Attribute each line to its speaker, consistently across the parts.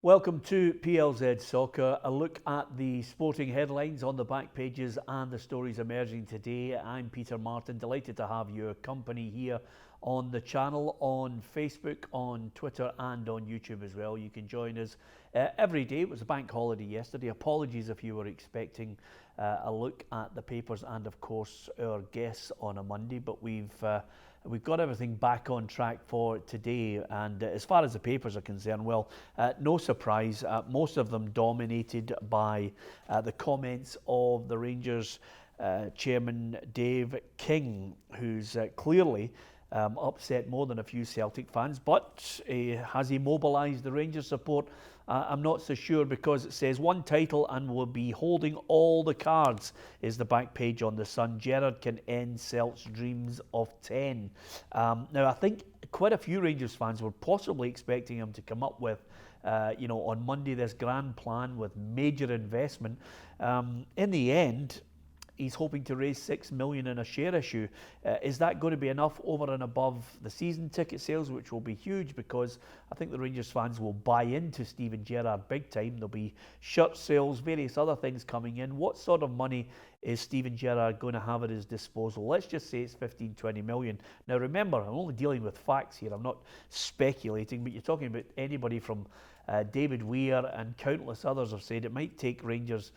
Speaker 1: Welcome to PLZ Soccer, a look at the sporting headlines on the back pages and the stories emerging today. I'm Peter Martin, delighted to have your company here on the channel, on Facebook, on Twitter and on YouTube as well. You can join us every day. It was a bank holiday yesterday. Apologies if you were expecting a look at the papers and of course our guests on a Monday, but we've got everything back on track for today. And as far as the papers are concerned, well, no surprise, most of them dominated by the comments of the Rangers chairman Dave King, who's clearly upset more than a few Celtic fans. But has he mobilised the Rangers support? I'm not so sure, because it says one title and we'll be holding all the cards is the back page on the Sun. Gerrard can end Celt's dreams of 10. Now, I think quite a few Rangers fans were possibly expecting him to come up with, on Monday, this grand plan with major investment. In the end, he's hoping to raise $6 million in a share issue. Is that going to be enough over and above the season ticket sales, which will be huge, because I think the Rangers fans will buy into Steven Gerrard big time. There'll be shirt sales, various other things coming in. What sort of money is Steven Gerrard going to have at his disposal? Let's just say it's 15-20 million. Now remember, I'm only dealing with facts here. I'm not speculating, but you're talking about anybody from David Weir and countless others have said it might take Rangers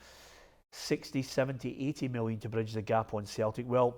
Speaker 1: 60, 70, 80 million to bridge the gap on Celtic. Well,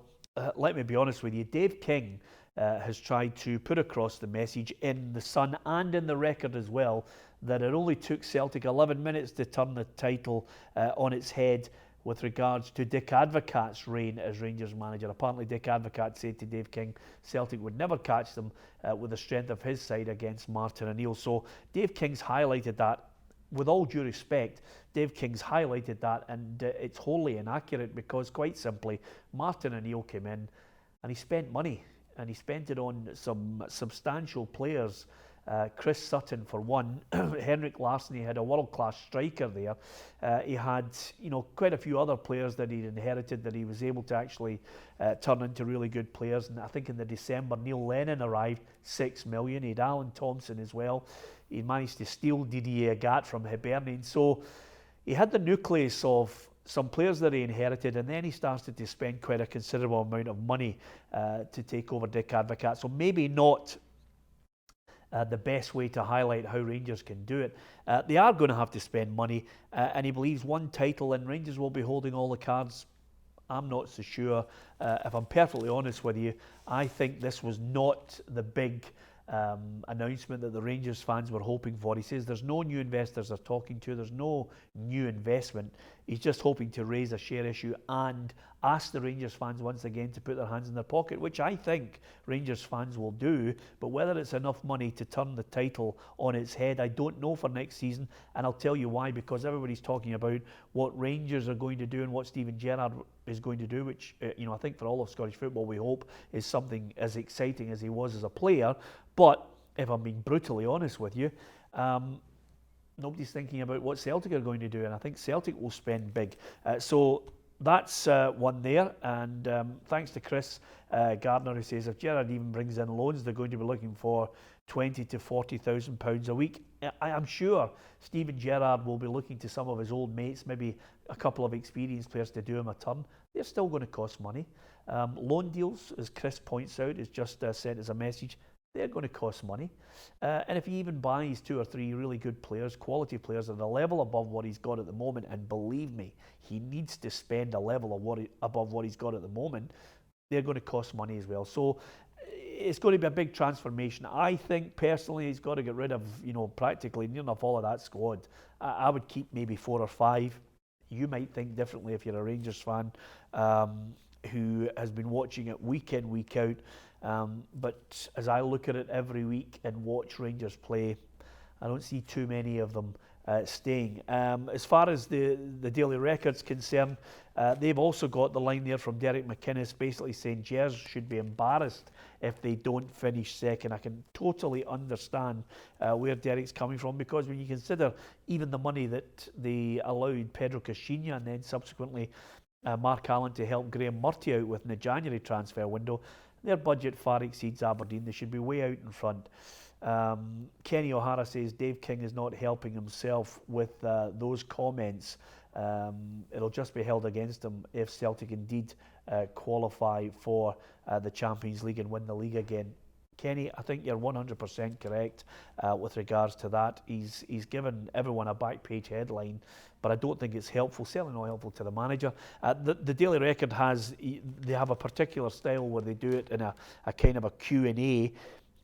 Speaker 1: let me be honest with you. Dave King has tried to put across the message in the Sun and in the Record as well, that it only took Celtic 11 minutes to turn the title on its head with regards to Dick Advocaat's reign as Rangers manager. Apparently Dick Advocaat said to Dave King Celtic would never catch them with the strength of his side against Martin O'Neill. So Dave King's highlighted that. With all due respect, Dave King's highlighted that, and it's wholly inaccurate, because quite simply, Martin O'Neill came in and he spent money, and he spent it on some substantial players. Chris Sutton for one. Henrik Larsson, he had a world-class striker there. He had, quite a few other players that he'd inherited that he was able to actually turn into really good players. And I think in the December, Neil Lennon arrived, 6 million. He had Alan Thompson as well. He managed to steal Didier Agathe from Hibernian. So he had the nucleus of some players that he inherited, and then he started to spend quite a considerable amount of money to take over Dick Advocaat. So maybe not the best way to highlight how Rangers can do it. They are going to have to spend money, and he believes one title and Rangers will be holding all the cards. I'm not so sure. If I'm perfectly honest with you, I think this was not the big announcement that the Rangers fans were hoping for. He says there's no new investors they're talking to, there's no new investment. He's just hoping to raise a share issue and ask the Rangers fans once again to put their hands in their pocket, which I think Rangers fans will do. But whether it's enough money to turn the title on its head, I don't know for next season. And I'll tell you why, because everybody's talking about what Rangers are going to do and what Steven Gerrard is going to do, which I think for all of Scottish football we hope is something as exciting as he was as a player. But if I'm being brutally honest with you, nobody's thinking about what Celtic are going to do, and I think Celtic will spend big. So that's one there, and thanks to Chris Gardner, who says if Gerrard even brings in loans, they're going to be looking for £20,000 to £40,000 a week. I'm sure Steven Gerrard will be looking to some of his old mates, maybe a couple of experienced players, to do him a turn. They're still going to cost money. Loan deals, as Chris points out, is just sent as a message. They're going to cost money. And if he even buys 2 or 3 really good players, quality players at a level above what he's got at the moment, and believe me, he needs to spend a level of above what he's got at the moment, they're going to cost money as well. So it's going to be a big transformation. I think personally he's got to get rid of, practically near enough all of that squad. I would keep maybe 4 or 5. You might think differently if you're a Rangers fan who has been watching it week in, week out. But as I look at it every week and watch Rangers play, I don't see too many of them staying. As far as the Daily Record's concerned, they've also got the line there from Derek McInnes basically saying Gers should be embarrassed if they don't finish second. I can totally understand where Derek's coming from, because when you consider even the money that they allowed Pedro Caixinha and then subsequently Mark Allen to help Graham Murty out with in the January transfer window, their budget far exceeds Aberdeen. They should be way out in front. Kenny O'Hara says Dave King is not helping himself with those comments. It'll just be held against him if Celtic indeed qualify for the Champions League and win the league again. Kenny, I think you're 100% correct with regards to that. He's given everyone a back page headline, but I don't think it's helpful, certainly not helpful to the manager. The Daily Record they have a particular style where they do it in a kind of a Q&A.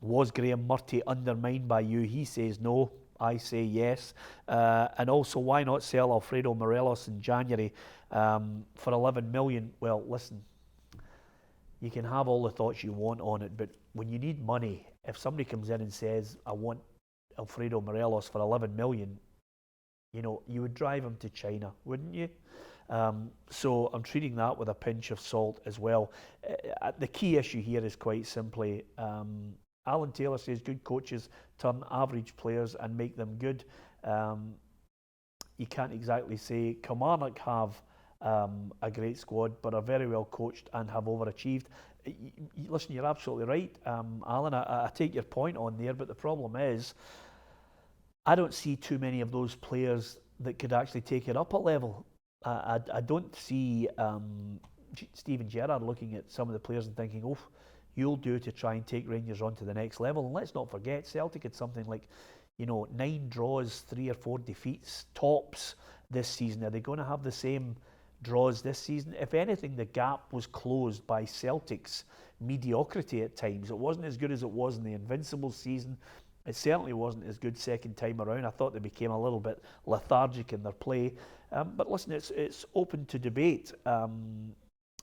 Speaker 1: Was Graham Murty undermined by you? He says no. I say yes. And also, why not sell Alfredo Morelos in January for 11 million? Well, listen, you can have all the thoughts you want on it, but when you need money, if somebody comes in and says, I want Alfredo Morelos for 11 million, you would drive him to China, wouldn't you? So I'm treating that with a pinch of salt as well. The key issue here is quite simply, Alan Taylor says good coaches turn average players and make them good. You can't exactly say Kilmarnock have a great squad, but are very well coached and have overachieved. Listen, you're absolutely right, Alan. I take your point on there, but the problem is, I don't see too many of those players that could actually take it up a level. I don't see Steven Gerrard looking at some of the players and thinking, oh, you'll do to try and take Rangers on to the next level. And let's not forget, Celtic had something like 9 draws, 3 or 4 defeats, tops this season. Are they going to have the same draws this season? If anything, the gap was closed by Celtic's mediocrity at times. It wasn't as good as it was in the Invincible season. It certainly wasn't as good second time around. I thought they became a little bit lethargic in their play. But listen, it's open to debate.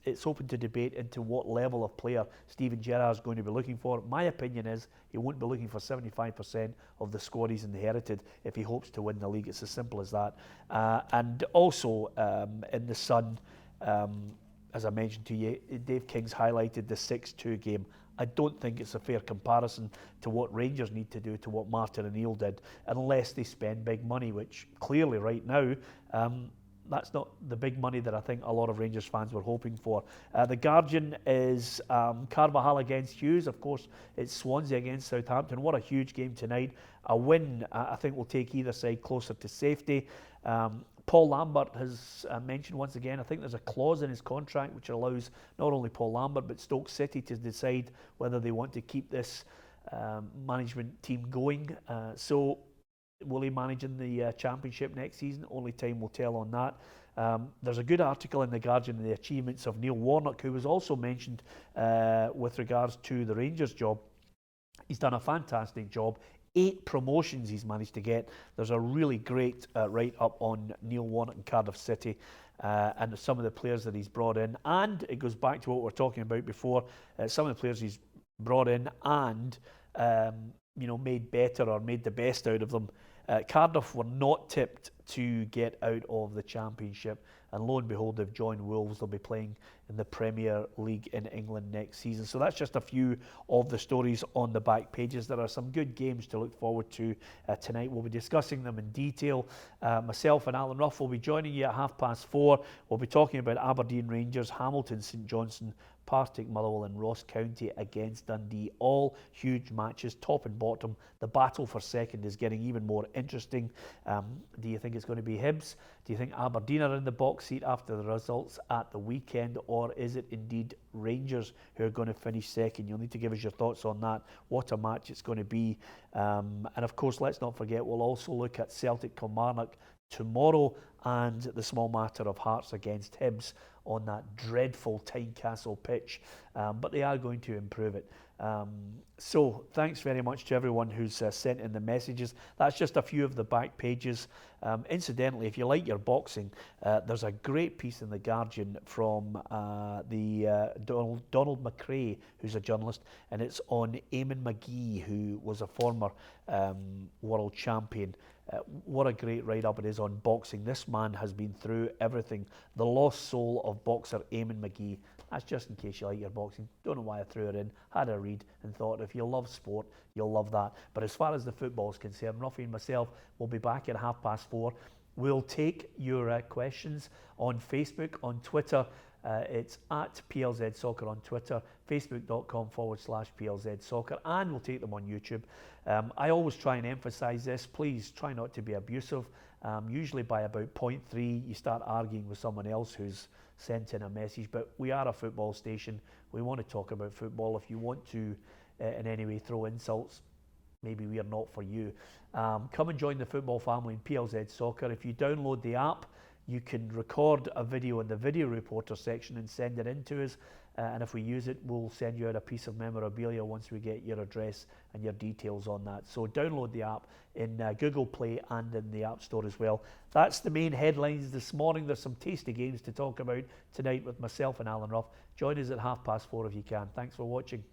Speaker 1: It's open to debate into what level of player Steven Gerrard is going to be looking for. My opinion is he won't be looking for 75% of the squad he's inherited if he hopes to win the league. It's as simple as that. And also in the Sun, as I mentioned to you, Dave King's highlighted the 6-2 game. I don't think it's a fair comparison to what Rangers need to do to what Martin O'Neill did, unless they spend big money, which clearly right now, that's not the big money that I think a lot of Rangers fans were hoping for. The Guardian is Carvajal against Hughes. Of course, it's Swansea against Southampton. What a huge game tonight. A win, I think, will take either side closer to safety. Paul Lambert has mentioned once again, I think there's a clause in his contract which allows not only Paul Lambert but Stoke City to decide whether they want to keep this management team going. So will he manage in the Championship next season? Only time will tell on that. There's a good article in The Guardian on the achievements of Neil Warnock, who was also mentioned with regards to the Rangers job. He's done a fantastic job. 8 promotions he's managed to get. There's a really great write-up on Neil Warnock and Cardiff City and some of the players that he's brought in. And it goes back to what we were talking about before. Some of the players he's brought in and made better or made the best out of them. Cardiff were not tipped to get out of the Championship, and lo and behold, they've joined Wolves. They'll be playing in the Premier League in England next season. So that's just a few of the stories on the back pages. There are some good games to look forward to tonight. We'll be discussing them in detail. Myself and Alan Ruff will be joining you at 4:30. We'll be talking about Aberdeen Rangers, Hamilton St Johnstone, Partick Motherwell and Ross County against Dundee. All huge matches, top and bottom. The battle for second is getting even more interesting. Do you think it's going to be Hibs? Do you think Aberdeen are in the box seat after the results at the weekend? Or is it indeed Rangers who are going to finish second? You'll need to give us your thoughts on that. What a match it's going to be. And of course, let's not forget, we'll also look at Celtic Kilmarnock tomorrow and the small matter of Hearts against Hibs on that dreadful Tynecastle pitch, but they are going to improve it. So thanks very much to everyone who's sent in the messages. That's just a few of the back pages. Incidentally, if you like your boxing, there's a great piece in The Guardian from Donald McRae, who's a journalist, and it's on Eamon McGee, who was a former world champion. What a great write-up it is on boxing. This man has been through everything. The lost soul of boxer Eamon McGee. That's just in case you like your boxing. Don't know why I threw it in. Had a read and thought if you love sport, you'll love that. But as far as the football is concerned, Ruffy and myself will be back at 4:30. We'll take your questions on Facebook, on Twitter, It's at PLZ Soccer on Twitter, facebook.com/PLZ Soccer, and we'll take them on YouTube. I always try and emphasise this. Please try not to be abusive. Usually by about point 3, you start arguing with someone else who's sent in a message. But we are a football station. We want to talk about football. If you want to in any way throw insults, maybe we are not for you. Come and join the football family in PLZ Soccer. If you download the app, you can record a video in the video reporter section and send it in to us. And if we use it, we'll send you out a piece of memorabilia once we get your address and your details on that. So download the app in Google Play and in the App Store as well. That's the main headlines this morning. There's some tasty games to talk about tonight with myself and Alan Ruff. Join us at 4:30 if you can. Thanks for watching.